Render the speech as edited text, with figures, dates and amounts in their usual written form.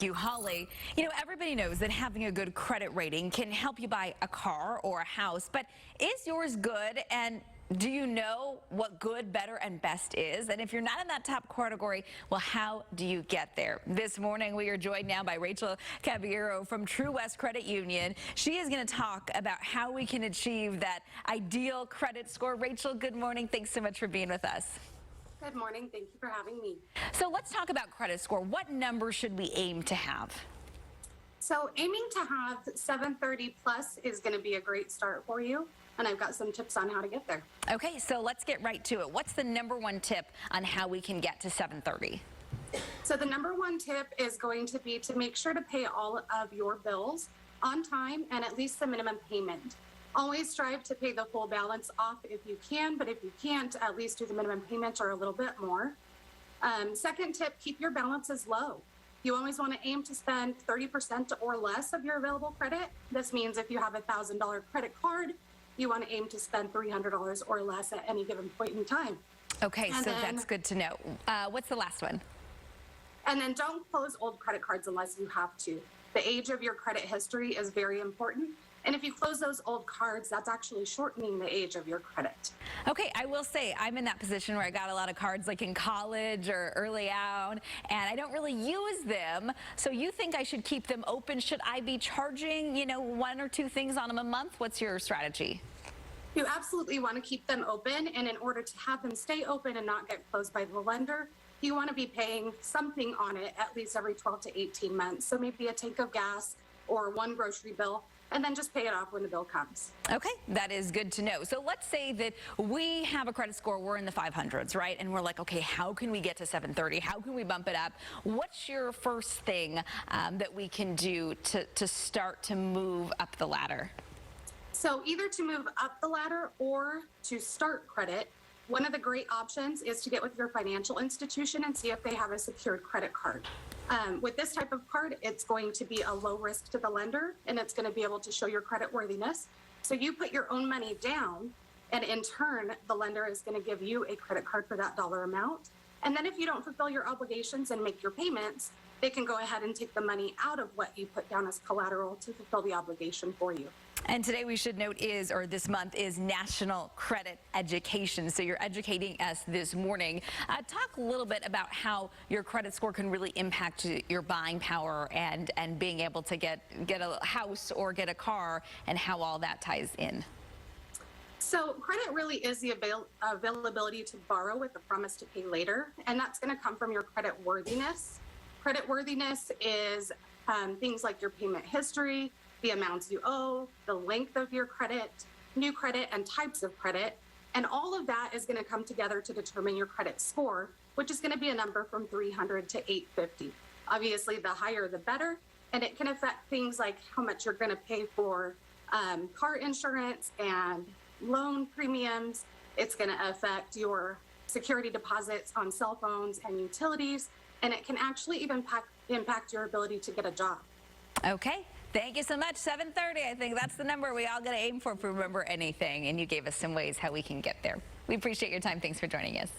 You, Holly. Everybody knows that having a good credit rating can help you buy a car or a house, but is yours good? And do you know what good, better, and best is? And if you're not in that top category, well, how do you get there? This morning, we are joined now by Rachel Caballero from True West Credit Union. She is going to talk about how we can achieve that ideal credit score. Rachel, good morning. Thanks so much for being with us. Good morning. Thank you for having me. So let's talk about credit score. What number should we aim to have? So aiming to have 730 plus is going to be a great start for you. And I've got some tips on how to get there. Okay, so let's get right to it. What's the #1 tip on how we can get to 730? So the #1 tip is going to be to make sure to pay all of your bills on time and at least the minimum payment. Always strive to pay the full balance off if you can, but if you can't, at least do the minimum payment or a little bit more. Second tip, keep your balances low. You always want to aim to spend 30% or less of your available credit. This means if you have a $1,000 credit card, you want to aim to spend $300 or less at any given point in time. Okay, so that's good to know. What's the last one? And then don't close old credit cards unless you have to. The age of your credit history is very important. And if you close those old cards, that's actually shortening the age of your credit. Okay, I will say I'm in that position where I got a lot of cards like in college or early on, and I don't really use them. So you think I should keep them open? Should I be charging, 1 or 2 things on them a month? What's your strategy? You absolutely want to keep them open, and in order to have them stay open and not get closed by the lender, you want to be paying something on it at least every 12 to 18 months. So maybe a tank of gas or 1 grocery bill, and then just pay it off when the bill comes. Okay, that is good to know. So let's say that we have a credit score, we're in the 500s, right? And we're like, okay, how can we get to 730? How can we bump it up? What's your first thing that we can do to start to move up the ladder? So either to move up the ladder or to start credit, one of the great options is to get with your financial institution and see if they have a secured credit card. With this type of card, it's going to be a low risk to the lender, and it's going to be able to show your credit worthiness. So you put your own money down, and in turn, the lender is going to give you a credit card for that dollar amount. And then if you don't fulfill your obligations and make your payments, they can go ahead and take the money out of what you put down as collateral to fulfill the obligation for you. And today we should note this month is National Credit Education. So you're educating us this morning. Talk a little bit about how your credit score can really impact your buying power and being able to get a house or get a car and how all that ties in. So credit really is the availability to borrow with the promise to pay later, and that's going to come from your credit worthiness. Credit worthiness is things like your payment history, the amounts you owe, the length of your credit, new credit, and types of credit. And all of that is going to come together to determine your credit score, which is going to be a number from 300 to 850. Obviously, the higher, the better. And it can affect things like how much you're going to pay for car insurance and loan premiums. It's going to affect your security deposits on cell phones and utilities. And it can actually even impact your ability to get a job. Okay. Thank you so much. 730, I think that's the number we all got to aim for if we remember anything. And you gave us some ways how we can get there. We appreciate your time. Thanks for joining us.